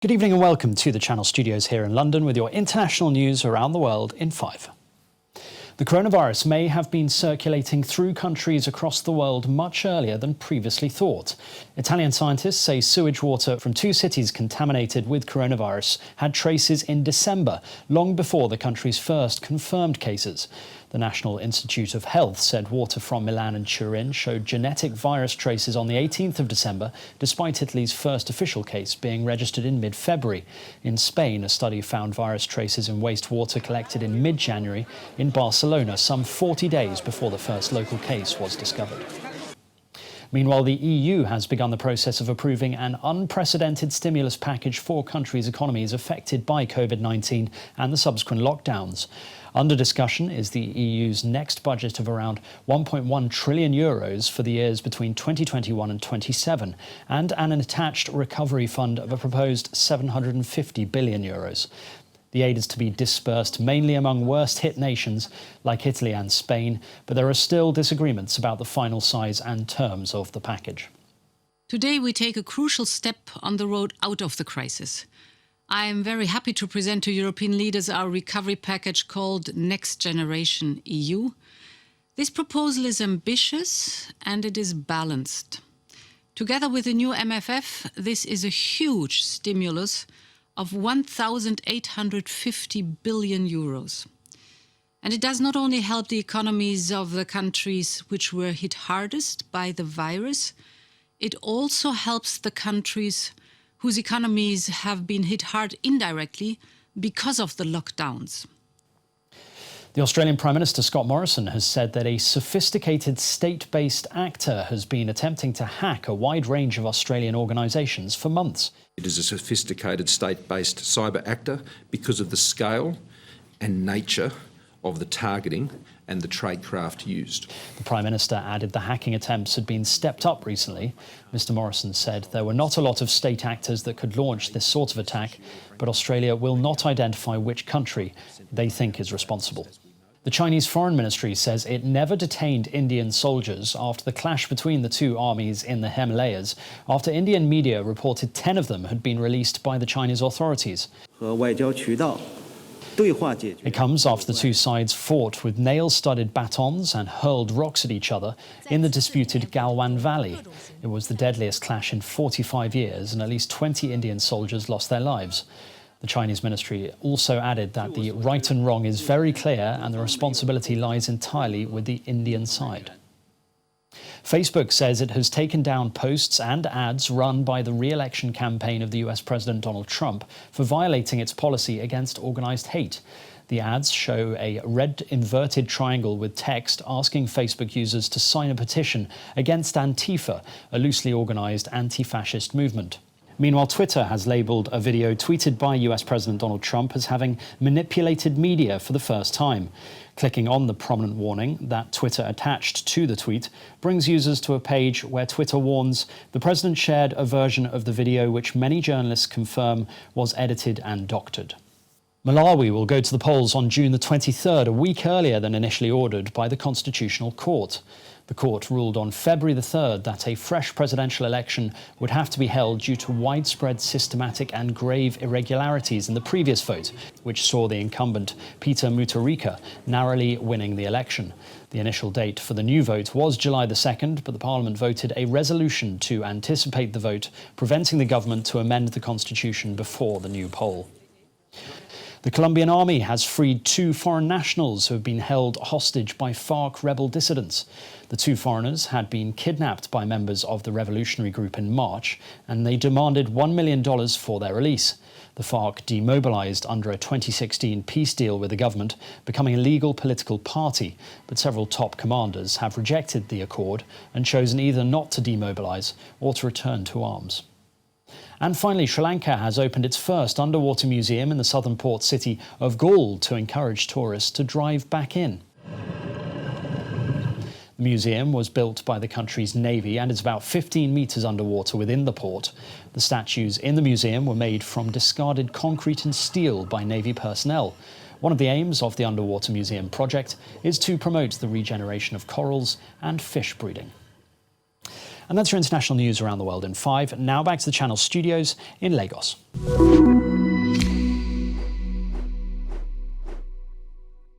Good evening and welcome to the Channel Studios here in London with your international news around the world in 5. The coronavirus may have been circulating through countries across the world much earlier than previously thought. Italian scientists say sewage water from 2 cities contaminated with coronavirus had traces in December, long before the country's first confirmed cases. The National Institute of Health said water from Milan and Turin showed genetic virus traces on the 18th of December, despite Italy's first official case being registered in mid-February. In Spain, a study found virus traces in wastewater collected in mid-January in Barcelona, some 40 days before the first local case was discovered. Meanwhile, the EU has begun the process of approving an unprecedented stimulus package for countries' economies affected by COVID-19 and the subsequent lockdowns. Under discussion is the EU's next budget of around €1.1 trillion for the years between 2021 and 27, and an attached recovery fund of a proposed €750 billion. The aid is to be dispersed mainly among worst-hit nations like Italy and Spain, but there are still disagreements about the final size and terms of the package. Today we take a crucial step on the road out of the crisis. I am very happy to present to European leaders our recovery package called Next Generation EU. This proposal is ambitious and it is balanced. Together with the new MFF, this is a huge stimulus of €1,850 billion. And it does not only help the economies of the countries which were hit hardest by the virus, it also helps the countries whose economies have been hit hard indirectly because of the lockdowns. The Australian Prime Minister Scott Morrison has said that a sophisticated state-based actor has been attempting to hack a wide range of Australian organisations for months. It is a sophisticated state-based cyber actor because of the scale and nature of the targeting and the tradecraft used. The Prime Minister added the hacking attempts had been stepped up recently. Mr Morrison said there were not a lot of state actors that could launch this sort of attack, but Australia will not identify which country they think is responsible. The Chinese Foreign Ministry says it never detained Indian soldiers after the clash between the two armies in the Himalayas, after Indian media reported 10 of them had been released by the Chinese authorities. It comes after the two sides fought with nail-studded batons and hurled rocks at each other in the disputed Galwan Valley. It was the deadliest clash in 45 years, and at least 20 Indian soldiers lost their lives. The Chinese ministry also added that the right and wrong is very clear and the responsibility lies entirely with the Indian side. Facebook says it has taken down posts and ads run by the re-election campaign of the US President Donald Trump for violating its policy against organised hate. The ads show a red inverted triangle with text asking Facebook users to sign a petition against Antifa, a loosely organised anti-fascist movement. Meanwhile, Twitter has labelled a video tweeted by US President Donald Trump as having manipulated media for the first time. Clicking on the prominent warning that Twitter attached to the tweet brings users to a page where Twitter warns the president shared a version of the video which many journalists confirm was edited and doctored. Malawi will go to the polls on June the 23rd, a week earlier than initially ordered by the Constitutional Court. The court ruled on February the 3rd that a fresh presidential election would have to be held due to widespread systematic and grave irregularities in the previous vote, which saw the incumbent Peter Mutharika narrowly winning the election. The initial date for the new vote was July the 2nd, but the Parliament voted a resolution to anticipate the vote, preventing the government to amend the constitution before the new poll. The Colombian army has freed 2 foreign nationals who have been held hostage by FARC rebel dissidents. The 2 foreigners had been kidnapped by members of the revolutionary group in March, and they demanded $1 million for their release. The FARC demobilized under a 2016 peace deal with the government, becoming a legal political party, but several top commanders have rejected the accord and chosen either not to demobilize or to return to arms. And finally, Sri Lanka has opened its first underwater museum in the southern port city of Galle to encourage tourists to drive back in. The museum was built by the country's navy and is about 15 metres underwater within the port. The statues in the museum were made from discarded concrete and steel by navy personnel. One of the aims of the Underwater Museum project is to promote the regeneration of corals and fish breeding. And that's your international news around the world in 5. Now back to the Channel studios in Lagos.